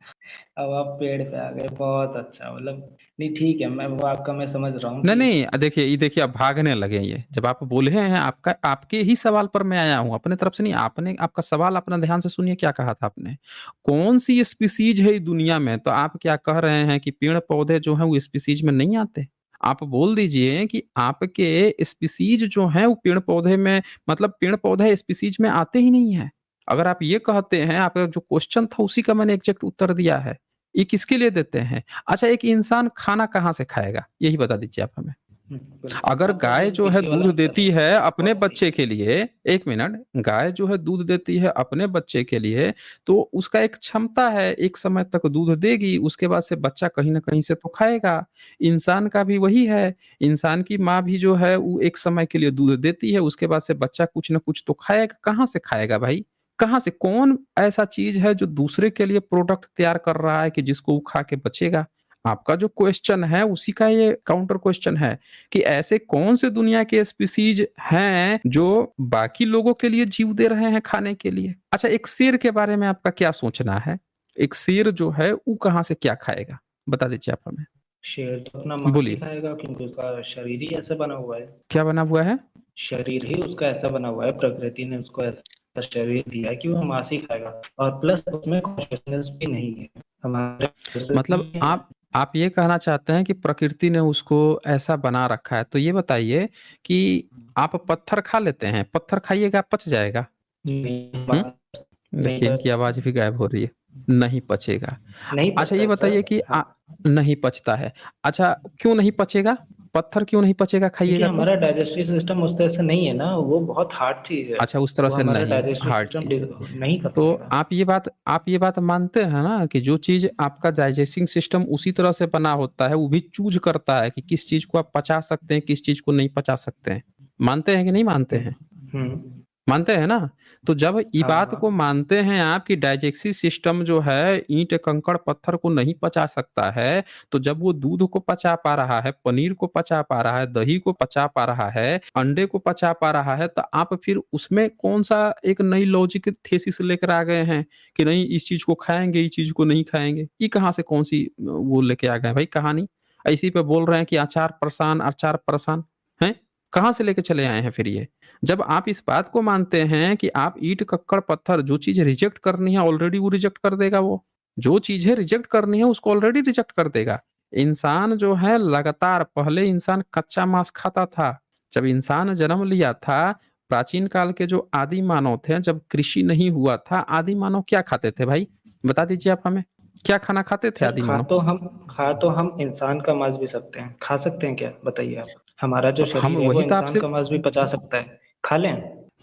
अब आप पेड़ पे आ गए, बहुत अच्छा, मतलब नहीं ठीक है, मैं वो आपका मैं समझ रहा हूँ नहीं, कि नहीं देखिए ये देखिए अब भागने लगे ये। जब आप बोले हैं आपका आपके ही सवाल पर मैं आया हूँ, अपने तरफ से नहीं आपने आपका सवाल अपना ध्यान से सुनिए क्या कहा था आपने। कौन-सी स्पीशीज़ है दुनिया में? तो आप क्या कह रहे हैं कि पेड़-पौधे जो हैं वो स्पीशीज़ में नहीं आते? आप बोल दीजिए कि आपके स्पीशीज़ जो हैं वो पेड़-पौधे में मतलब पेड़-पौधे स्पीशीज़ में आते ही नहीं हैं। अगर आप ये कहते हैं आपका जो क्वेश्चन था उसी का मैंने एग्ज़ैक्ट उत्तर दिया है। ये किसके लिए देते हैं? अच्छा एक इंसान खाना कहाँ से खाएगा? यही बता दीजिए आप हमें? बिल्कुल। अगर आप गाय मतलब जो है ये वाला दूध देती है अपने बहुत सही बच्चे के लिए, 1 मिनट, गाय जो है दूध देती है अपने बच्चे के लिए, तो उसका एक क्षमता है, एक समय तक दूध देगी, उसके बाद से बच्चा कहीं न कहीं से तो खाएगा। इंसान का भी वही है, इंसान की माँ भी जो है वो एक समय के लिए दूध देती है, उसके बाद से बच्चा कुछ न कुछ तो खाएगा, कहाँ से खाएगा भाई? कहाँ से? कौन ऐसा चीज़ है जो दूसरे के लिए प्रोडक्ट तैयार कर रहा है कि जिसको वो खा के बचेगा? आपका जो क्वेश्चन है उसी का ये काउंटर क्वेश्चन है। कि ऐसे कौन से दुनिया के स्पीशीज हैं जो बाकी लोगों के लिए जीव दे रहे हैं खाने के लिए? अच्छा, एक शेर के बारे में आपका क्या सोचना है? एक शेर जो है वो कहाँ से क्या खाएगा? बता दीजिए आप हमें। शेर तो अपना मांस ही बोलिए, खाएगा क्योंकि उसका शरीर ही ऐसा बना हुआ है। क्या बना हुआ है? शरीर ही उसका ऐसा बना हुआ है, प्रकृति ने उसको ऐसा शरीर दिया है कि वो मांस ही खाएगा। और प्लस उसमें कॉन्शियसनेस भी नहीं है हमारे जैसे मतलब नहीं है। आप ये कहना चाहते हैं कि प्रकृति ने उसको ऐसा बना रखा है। तो ये बताइए कि आप पत्थर खा लेते हैं? पत्थर खाइएगा पच जाएगा? नहीं हुँ? नहीं देखिए इनकी आवाज़ भी गायब हो रही है। नहीं पचेगा। नहीं अच्छा पता ये है बताइए सर। कि हाँ, नहीं पचता है। अच्छा क्यों नहीं पचेगा? पत्थर क्यों नहीं पचेगा क्योंकि खाइएगा तो? हमारा डाइजेस्टिव सिस्टम उस तरह से नहीं है ना, वो बहुत हार्ड चीज है। अच्छा उस तरह वो से हमारा नहीं है, डाइजेस्टिव हार्ड सिस्टम चीज़ है। नहीं कर तो पाएगा। आप ये बात मानते हैं ना कि जो चीज़ आपका डाइजेस्टिंग सिस्टम उसी तरह से बना होता है, वो भी चूज़ करता है कि किस चीज़ को आप पचा सकते हैं, किस चीज़ को नहीं पचा सकते हैं। मानते हैं कि नहीं मानते हैं? हम्म। मानते हैं ना? तो जब ये हाँ बात हाँ। को मानते हैं आप कि डाइजेस्टिव सिस्टम जो है ईंट, कंकड़, पत्थर को नहीं पचा सकता है, तो जब वो दूध को पचा पा रहा है, पनीर को पचा पा रहा है, दही को पचा पा रहा है, अंडे को पचा पा रहा है, तो आप फिर उसमें कौन-सा एक नई लॉजिक थीसिस लेकर आ गए हैं कि नहीं इस चीज़ को खाएँगे, इस चीज़ को नहीं खाएँगे। ये कहाँ से कौन-सी वो लेके आ गए हैं भाई कहानी? इसी पे बोल रहे हैं कि अचार परेशान, हैं? कहाँ से लेके चले आए हैं फिर ये? जब आप इस बात को मानते हैं कि आप ईंट, कक्कड़, पत्थर जो चीज़ रिजेक्ट करनी है ऑलरेडी वो रिजेक्ट कर देगा वो। जो चीज़ें रिजेक्ट करनी है उसको ऑलरेडी रिजेक्ट कर देगा। इंसान जो है लगातार पहले इंसान कच्चा मांस खाता था। जब इंसान जन्म लिया था, प्राचीन काल के जो आदि मानव थे, जब कृषि नहीं हुआ था, आदि मानव क्या खाते थे भाई? बता दीजिए आप हमें। क्या खाना खाते थे सर आदि मानव? खा तो हम इंसान का मांस भी सकते हैं। खा सकते हैं क्या? बताइए आप। हमारा जो तो हम शरीर है वो वही तो इंसान आपसे का मांस भी पचा सकता है। खा लें?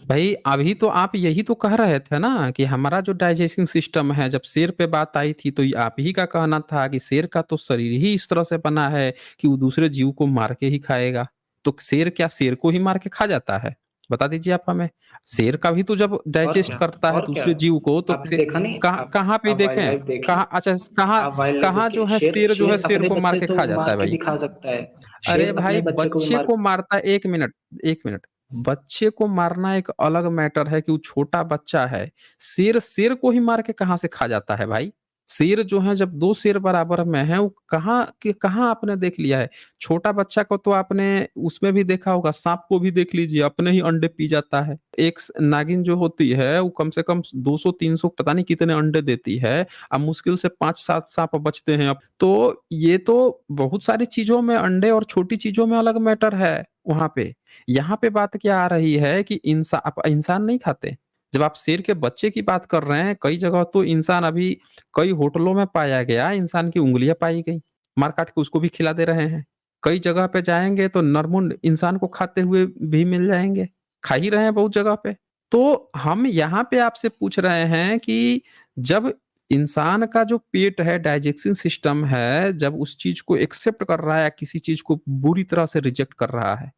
भाई अभी तो आप यही तो कह रहे थे ना कि हमारा जो डाइजेस्टिंग सिस्टम है जब शेर पे बात आई थी तो ये आप ही का कहना था कि शेर का तो शरीर ही इस तरह से बना है कि वो दूसरे जीव को मार के ही खाएगा। तो शेर क्या शेर को ही मार के खा जाता है? बता दीजिए आप हमें। शेर का भी तो जब और डाइजेस्ट क्या? करता है और क्या? दूसरे जीव को तो आपने देखा नहीं? कहाँ पे आप वाइल्ड देखें? लाइफ देखिए। कहाँ अच्छा कहाँ आप वाइल्ड लाइफ कहाँ जो देखिए। है शेर शेर जो है शेर शेर अपने को मार बच्चे के को खा जाता मार है के भाई? भी खा सकता है। अरे शेर भाई अपने बच्चे को भी बच्चे मार। को मारता 1 मिनट, 1 मिनट। बच्चे को मारना एक अलग मैटर है कि वो छोटा बच्चा है। शेर शेर को ही मार के कहाँ से खा जाता है भाई? शेर जो है जब 2 शेर बराबर में हैं वो कहाँ आपने देख लिया है? छोटा बच्चा को तो आपने उसमें भी देखा होगा, साँप को भी देख लीजिए अपने ही अंडे पी जाता है। एक नागिन जो होती है वो कम से कम 200-300 पता नहीं कितने अंडे देती है। अब मुश्किल से 5-7 साँप बचते हैं अब। तो ये तो बहुत सारी चीज़ों में अंडे और छोटी चीज़ों में अलग मैटर है वहाँ पे। यहाँ पे बात क्या आ रही है कि आप इंसान नहीं खाते। जब आप शेर के बच्चे की बात कर रहे हैं, कई जगह तो इंसान अभी कई होटलों में पाया गया, इंसान की उँगलियाँ पाई गई। मार काट के उसको भी खिला दे रहे हैं। कई जगह पे जाएँगे तो नरमुंड इंसान को खाते हुए भी मिल जाएँगे। खा ही रहे हैं बहुत जगह पे। तो हम यहाँ पे आपसे पूछ रहे हैं कि जब इंसान का जो पेट है, डाइजेस्टिव सिस्टम है, जब उस चीज़ को एक्सेप्ट कर रहा है या किसी चीज़ को बुरी तरह से रिजेक्ट कर रहा है,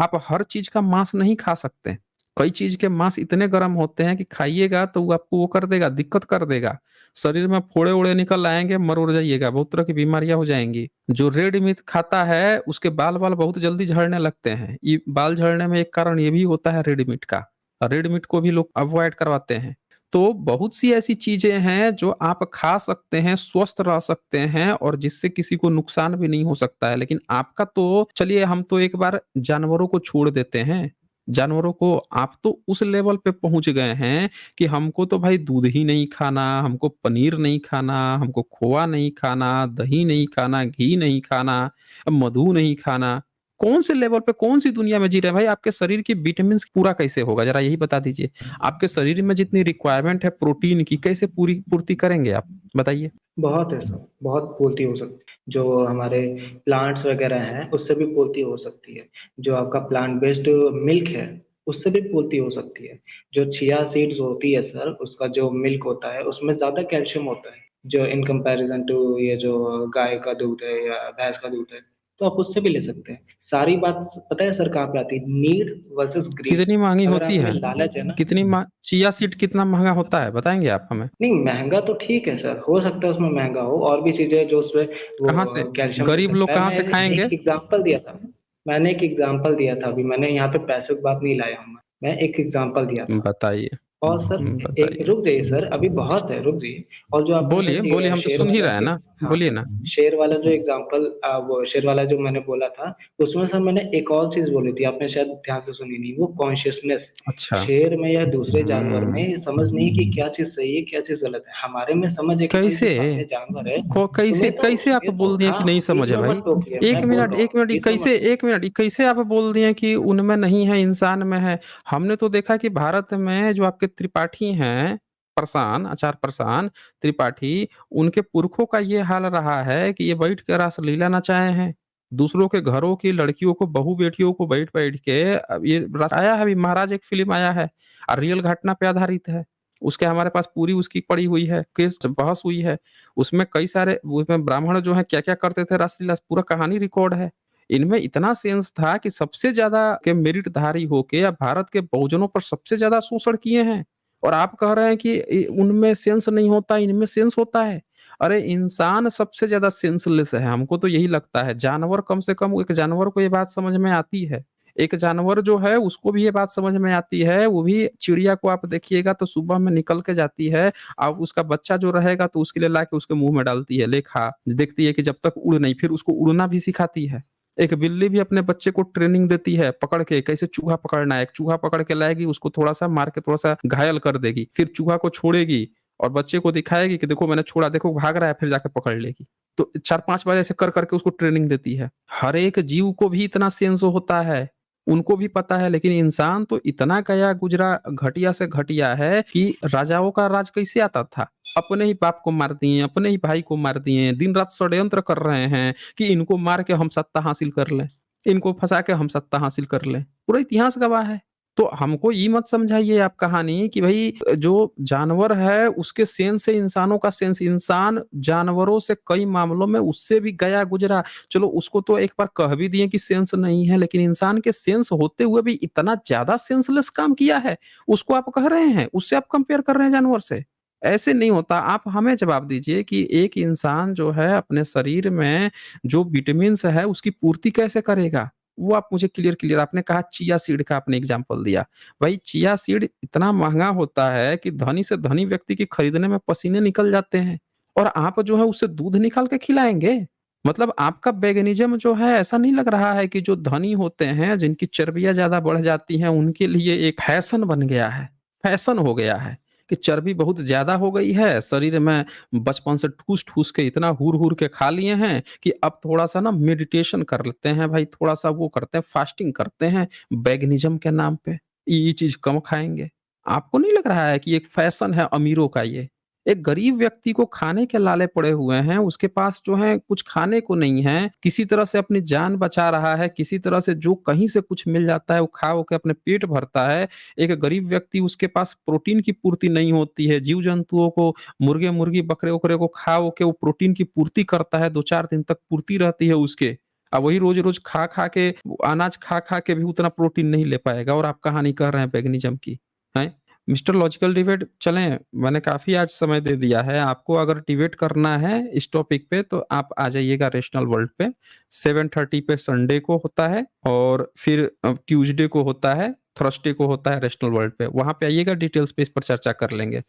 आप हर चीज़ का मांस नहीं खा सकते। कई चीज़ के मांस इतने गरम होते हैं कि खाइएगा तो वो आपको वो कर देगा, दिक्कत कर देगा। शरीर में फोड़े-वोड़े निकल आएँगे, मर-उड़ जाइएगा, बहुत तरह की बीमारियाँ हो जाएँगी। जो रेड मीट खाता है, उसके बाल-वाल बहुत जल्दी झड़ने लगते हैं। ये बाल झड़ने में एक कारण ये भी होता है रेड मीट का। रेड मीट को भी लोग अवॉइड करवाते हैं। तो बहुत सी ऐसी चीज़ें हैं जो आप खा सकते हैं, स्वस्थ रह सकते हैं और जिससे किसी को नुकसान भी नहीं हो सकता है। लेकिन आपका तो चलिए हम तो एक बार जानवरों को छोड़ देते हैं। जानवरों को आप तो उस लेवल पे पहुँच गए हैं कि हमको तो भाई दूध ही नहीं खाना, हमको पनीर नहीं खाना, हमको खोआ नहीं खाना, दही नहीं खाना, घी नहीं खाना, मधु नहीं खाना। कौन से लेवल पे, कौन सी दुनिया में जी रहे हैं भाई? आपके शरीर की विटामिन्स पूरा कैसे होगा? ज़रा यही बता दीजिए। आपके शरीर में जितनी रिक्वायरमेंट है प्रोटीन की कैसे पूरी पूर्ति करेंगे आप? बताइए। बहुत है सर, बहुत पूर्ति हो सकती है। जो हमारे प्लांट्स वगैरह हैं, उससे भी पूर्ति हो सकती है। जो आपका प्लांट बेस्ड मिल्क है, उससे भी पूर्ति हो सकती है। जो चिया सीड्स होती है सर, उसका जो मिल्क होता है, उसमें ज़्यादा कैल्शियम होता है, जो इन कंपैरिज़न टू ये जो गाय का दूध है या भैंस का दूध है, तो आप उससे भी ले सकते हैं। सारी बात पता है सर कहाँ पे आती है? Need versus greed. कितनी महँगी अगर होती आप में है? लालच है ना, कितनी मा चिया सीड कितना महँगा होता है, बताएँगे आप हमें? नहीं महँगा तो ठीक है सर, हो सकता है उसमें महँगा हो, और भी चीज़ें जो उसमें वो कहाँ से कैल्शियम मिल गरीब लोग सकता है। कहाँ से मैंने खाएँगे? एक एग्ज़ाम्पल दिया था। मैंने एक एग्ज़ाम्पल दिया था अभी, मैंने यहाँ पे पैसों की बात नहीं लाया हूँ मैं एक एग्ज़ाम्पल दिया था। बताइए, और सर एक बताइए। रुक जाइए सर, अभी बहुत है, रुक जाइए। और जो आपने बोलिए, बोलिए, हम तो शेर सुन ही वाला रहे हैं ना, हाँ, बोलिए ना। शेर वाला जो एग्ज़ाम्पल वो शेर वाला जो मैंने बोला था, उसमें सर मैंने एक और चीज़ बोली थी, आपने शायद ध्यान से सुनी नहीं, वो कॉन्शियसनेस। अच्छा, शेर में या दूसरे जानवर हुँ। में समझ नहीं कि क्या चीज़ सही है, क्या चीज़ गलत है। हमारे में समझ है कि भाई जो कैसे? सामने जानवर है, कैसे तुम्हें तो कैसे आप ये तो बोल दिए कि हाँ, नहीं बीच समझ है में भाई? मत टोकिए, 1 मैं बोल मिनट, रहा 1 हूँ, मिनट, ये बीच में कैसे मत 1 मिनट, ये कैसे आप बोल दिए कि उनमें नहीं है, इंसान में है? हमने तो देखा कि भारत में जो आपके त्रिपाठी हैं, पाषाण, आचार्य पाषाण, त्रिपाठी, उनके पुरखों का ये हाल रहा है कि ये बैठ के रासलीला नचाए हैं। दूसरों के घरों की लड़कियों को, बहू-बेटियों को बैठ-बैठ के ये रस आया है, अभी महाराज एक फ़िल्म आया है रियल घटना पे आधारित है। उसके हमारे पास पूरी उसकी पड़ी हुई है, केस बहस हुई है। उसमें कई सारे उसमें ब्राह्मण जो हैं क्या-क्या करते थे रासलीला पूरा कहानी रिकॉर्ड है। इनमें इतना सेंस था कि सबसे ज़्यादा के मेरिटधारी होके अब भारत के बहुजनों पर सबसे ज़्यादा शोषण किए हैं। और आप कह रहे हैं कि उनमें सेंस नहीं होता, इनमें सेंस होता है। अरे इंसान सबसे ज़्यादा सेंसलेस है, हमको तो यही लगता है। जानवर कम से कम एक जानवर को ये बात समझ में आती है। एक जानवर जो है उसको भी ये बात समझ में आती है, वो भी चिड़िया को आप देखिएगा तो सुबह में निकल के जाती है, अब उसका बच्चा जो रहेगा तो उसके लिए लाके उसके मुँह में डालती है, ले खा। देखती है कि जब तक उड़ नहीं, फिर उसको उड़ना भी सिखाती है। एक बिल्ली भी अपने बच्चे को ट्रेनिंग देती है, पकड़ के कैसे चूहा पकड़ना है। एक चूहा पकड़ के लाएगी, उसको थोड़ा-सा मार के थोड़ा-सा घायल कर देगी, फिर चूहा को छोड़ेगी और बच्चे को दिखाएगी कि देखो मैंने छोड़ा, देखो भाग रहा है, फिर जाके पकड़ लेगी। तो 4-5 बार ऐसे कर-कर के उसको ट्रेनिंग देती है। हर एक जीव को भी इतना सेंस होता है। उनको भी पता है, लेकिन इंसान तो इतना गया गुजरा घटिया से घटिया है कि राजाओं का राज कैसे आता था? अपने ही बाप को मार दिए, अपने ही भाई को मार दिए, दिन-रात षड्यंत्र कर रहे हैं कि इनको मार के हम सत्ता हासिल कर लें, इनको फँसा के हम सत्ता हासिल कर लें। पूरा इतिहास गवाह है। तो हमको ये मत समझाइए आप कहानी कि भई जो जानवर है उसके सेंस से इंसानों का सेंस, इंसान जानवरों से कई मामलों में उससे भी गया गुजरा। चलो उसको तो एक बार कह भी दिए कि सेंस नहीं है, लेकिन इंसान के सेंस होते हुए भी इतना ज़्यादा सेंसलेस काम किया है, उसको आप कह रहे हैं, उससे आप कंपेयर कर रहे हैं जानवर से। ऐसे नहीं होता। आप हमें जवाब दीजिए कि एक इंसान जो है अपने शरीर में जो विटामिन्स है उसकी पूर्ति कैसे करेगा? वो आप मुझे क्लियर क्लियर आपने कहा चिया सीड का आपने एग्ज़ाम्पल दिया। भाई चिया सीड इतना महँगा होता है कि धनी से धनी व्यक्ति के खरीदने में पसीने निकल जाते हैं और आप जो है उससे दूध निकाल के खिलाएँगे? मतलब आपका वेगनिज़्म जो है ऐसा नहीं लग रहा है कि जो धनी होते हैं, जिनकी चर्बियाँ ज़्यादा बढ़ जाती हैं, उनके लिए एक फैशन बन गया है, फैशन हो गया है कि चर्बी बहुत ज़्यादा हो गई है, शरीर में बचपन से ठूस-ठूस के इतना हूर-हूर के खा लिए हैं कि अब थोड़ा-सा ना मेडिटेशन कर लेते हैं भाई, थोड़ा-सा वो करते हैं, फास्टिंग करते हैं वेगनिज़्म के नाम पे, ये चीज़ कम खाएँगे। आपको नहीं लग रहा है कि एक फैशन है अमीरों का ये? एक गरीब व्यक्ति को खाने के लाले पड़े हुए हैं, उसके पास जो है कुछ खाने को नहीं है, किसी तरह से अपनी जान बचा रहा है, किसी तरह से जो कहीं से कुछ मिल जाता है वो खा-वो के अपने पेट भरता है। एक गरीब व्यक्ति उसके पास प्रोटीन की पूर्ति नहीं होती है, जीव-जंतुओं को मुर्गे-मुर्गी, बकरे-वकरे को खा-वो के वो प्रोटीन की पूर्ति करता है, 2-4 दिन तक पूर्ति रहती है उसके। वही रोज़-रोज़ खा-खा के अनाज खा-खा के भी उतना प्रोटीन नहीं ले पाएगा और आप कहानी कह रहे हैं वेगनिज़्म की, हैं? मिस्टर लॉजिकल डिबेट चलें, मैंने काफ़ी आज समय दे दिया है, आपको अगर डिबेट करना है इस टॉपिक पे तो आप आ जाइएगा रैशनल वर्ल्ड पे, 7:30 पे संडे को होता है और फिर ट्यूसडे को होता है, थर्सडे को होता है रैशनल वर्ल्ड पे, वहाँ पे आइएगा डिटेल्स पे इस पर चर्चा कर लेंगे।